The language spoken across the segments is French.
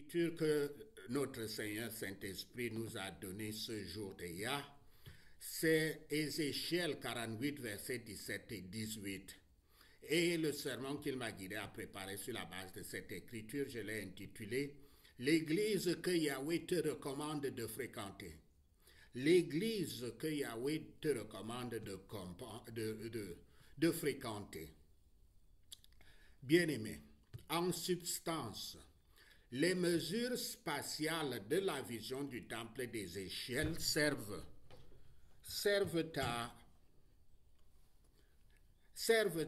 l'écriture que notre Seigneur Saint-Esprit nous a donnée ce jour d'hier, c'est Ézéchiel 48, versets 17 et 18. Et le sermon qu'il m'a guidé à préparer sur la base de cette écriture, je l'ai intitulé « L'église que Yahweh te recommande de fréquenter ». L'église que Yahweh te recommande de fréquenter. Bien-aimé, en substance, les mesures spatiales de la vision du temple d'Ézéchiel servent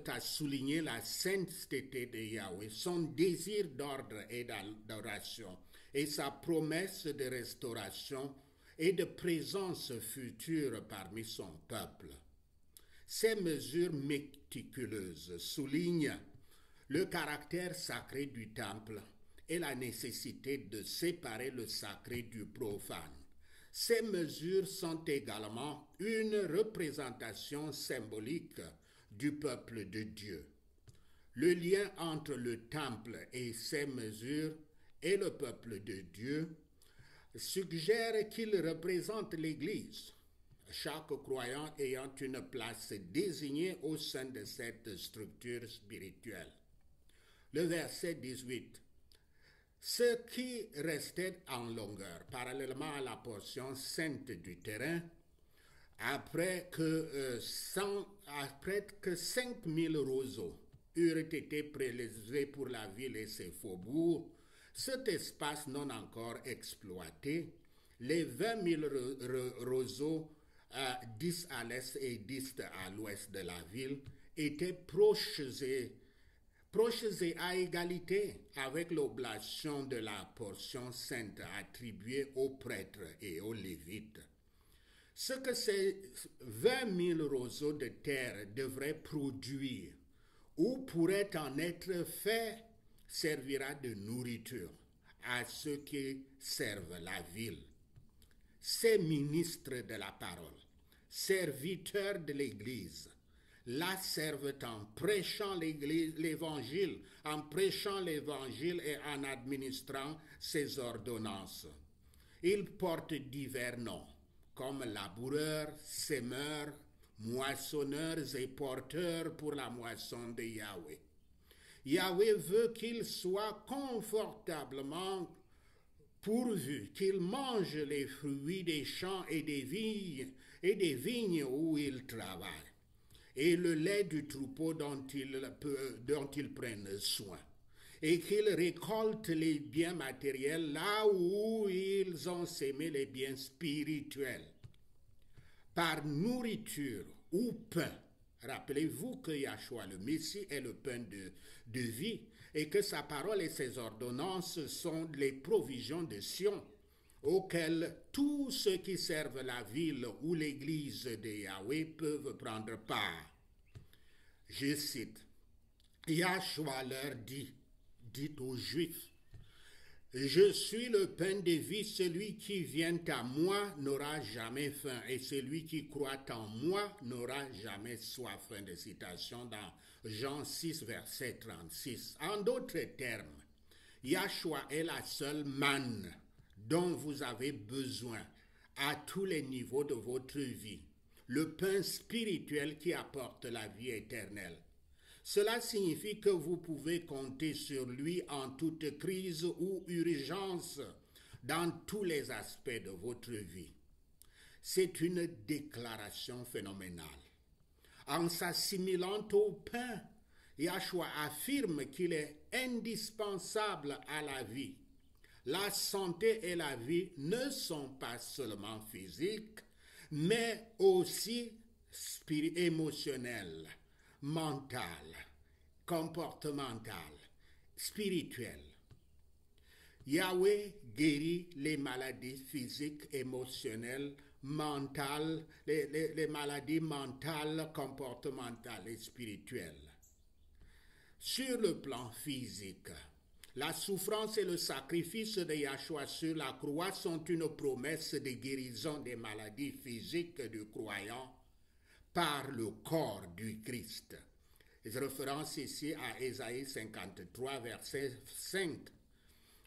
à souligner la sainteté de Yahweh, son désir d'ordre et d'adoration, et sa promesse de restauration et de présence future parmi son peuple. Ces mesures méticuleuses soulignent le caractère sacré du temple et la nécessité de séparer le sacré du profane. Ces mesures sont également une représentation symbolique du peuple de Dieu. Le lien entre le temple et ses mesures et le peuple de Dieu suggère qu'il représente l'Église, chaque croyant ayant une place désignée au sein de cette structure spirituelle. Le verset 18. Ce qui restait en longueur, parallèlement à la portion sainte du terrain, après que 5000 roseaux eurent été prélevés pour la ville et ses faubourgs, cet espace non encore exploité, les 20 000 roseaux, 10 à l'est et 10 à l'ouest de la ville, étaient proches et à égalité avec l'oblation de la portion sainte attribuée aux prêtres et aux lévites. Ce que ces 20 000 roseaux de terre devraient produire ou pourraient en être fait servira de nourriture à ceux qui servent la ville. Ces ministres de la parole, serviteurs de l'Église, la servent en prêchant l'Évangile, et en administrant ses ordonnances. Ils portent divers noms, comme laboureurs, semeurs, moissonneurs et porteurs pour la moisson de Yahweh. Yahweh veut qu'ils soient confortablement pourvus, qu'ils mangent les fruits des champs et des vignes où ils travaillent, et le lait du troupeau dont ils prennent soin, et qu'ils récoltent les biens matériels là où ils ont sémé les biens spirituels. Par nourriture ou pain, rappelez-vous que Yahshua le Messie est le pain de vie et que sa parole et ses ordonnances sont les provisions de Sion auxquelles tous ceux qui servent la ville ou l'église de Yahweh peuvent prendre part. Je cite, Yahshua leur dit aux Juifs, je suis le pain de vie, celui qui vient à moi n'aura jamais faim, et celui qui croit en moi n'aura jamais soif. Fin de citation dans Jean 6, verset 36. En d'autres termes, Yahshua est la seule manne dont vous avez besoin à tous les niveaux de votre vie, le pain spirituel qui apporte la vie éternelle. Cela signifie que vous pouvez compter sur lui en toute crise ou urgence dans tous les aspects de votre vie. C'est une déclaration phénoménale. En s'assimilant au pain, Yahshua affirme qu'il est indispensable à la vie. La santé et la vie ne sont pas seulement physiques, mais aussi émotionnelles, mentale, comportementale, spirituelle. Yahweh guérit les maladies physiques, émotionnelles, mentales, les maladies mentales, comportementales et spirituelles. Sur le plan physique, la souffrance et le sacrifice de Yahshua sur la croix sont une promesse de guérison des maladies physiques du croyant par le corps du Christ. Je référence ici à Ésaïe 53, verset 5.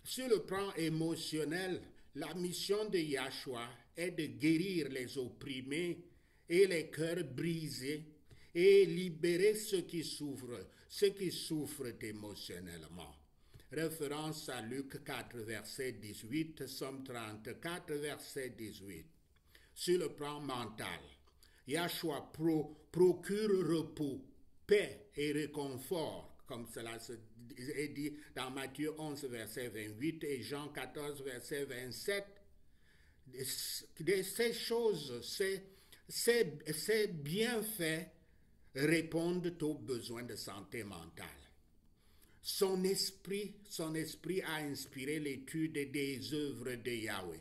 Sur le plan émotionnel, la mission de Yahshua est de guérir les opprimés et les cœurs brisés et libérer ceux qui souffrent émotionnellement. Référence à Luc 4, verset 18, Somme 34, verset 18. Sur le plan mental, Yahshua procure repos, paix et réconfort, comme cela est dit dans Matthieu 11, verset 28 et Jean 14, verset 27. Ces choses, ces bienfaits répondent aux besoins de santé mentale. Son esprit a inspiré l'étude des œuvres de Yahweh,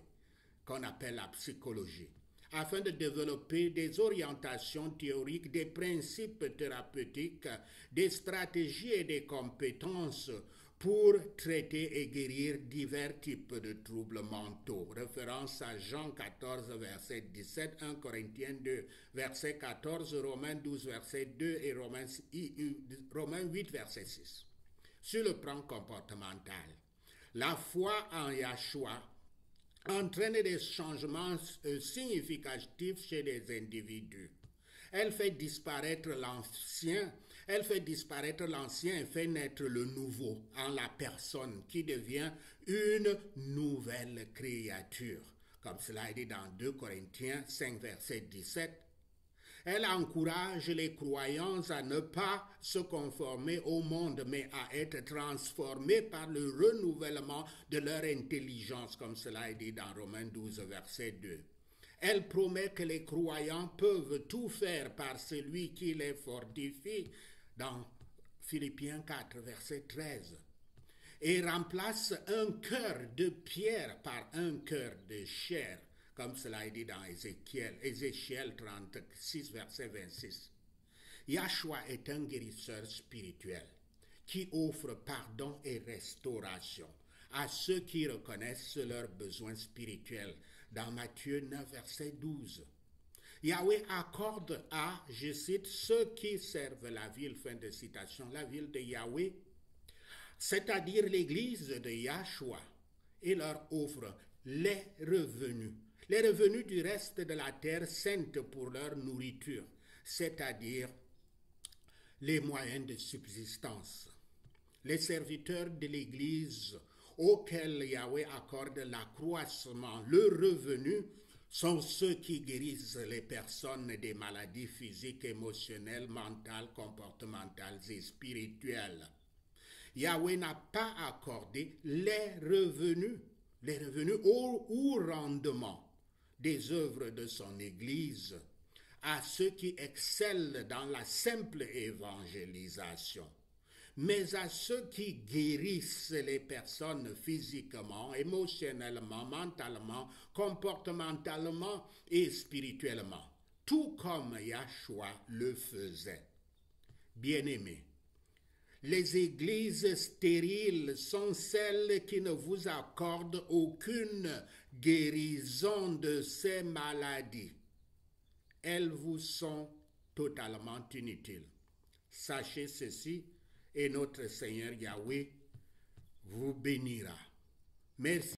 qu'on appelle la psychologie, afin de développer des orientations théoriques, des principes thérapeutiques, des stratégies et des compétences pour traiter et guérir divers types de troubles mentaux. Référence à Jean 14, verset 17, 1 Corinthiens 2, verset 14, Romains 12, verset 2 et Romains 8, verset 6. Sur le plan comportemental, la foi en Yahshua entraîne des changements significatifs chez les individus. Elle fait disparaître l'ancien et fait naître le nouveau en la personne qui devient une nouvelle créature. Comme cela est dit dans 2 Corinthiens 5, verset 17. Elle encourage les croyants à ne pas se conformer au monde, mais à être transformés par le renouvellement de leur intelligence, comme cela est dit dans Romains 12, verset 2. Elle promet que les croyants peuvent tout faire par celui qui les fortifie, dans Philippiens 4, verset 13. Et remplace un cœur de pierre par un cœur de chair, comme cela est dit dans Ézéchiel 36, verset 26. Yahshua est un guérisseur spirituel qui offre pardon et restauration à ceux qui reconnaissent leurs besoins spirituels, dans Matthieu 9, verset 12. Yahweh accorde à, je cite, ceux qui servent la ville, fin de citation, la ville de Yahweh, c'est-à-dire l'église de Yahshua, et leur offre les revenus du reste de la terre sainte pour leur nourriture, c'est-à-dire les moyens de subsistance. Les serviteurs de l'Église auxquels Yahweh accorde l'accroissement, le revenu, sont ceux qui guérissent les personnes des maladies physiques, émotionnelles, mentales, comportementales et spirituelles. Yahweh n'a pas accordé les revenus ou rendement des œuvres de son Église à ceux qui excellent dans la simple évangélisation, mais à ceux qui guérissent les personnes physiquement, émotionnellement, mentalement, comportementalement et spirituellement, tout comme Yahshua le faisait. Bien-aimés, les églises stériles sont celles qui ne vous accordent aucune guérison de ces maladies. Elles vous sont totalement inutiles. Sachez ceci, et notre Seigneur Yahweh vous bénira. Merci.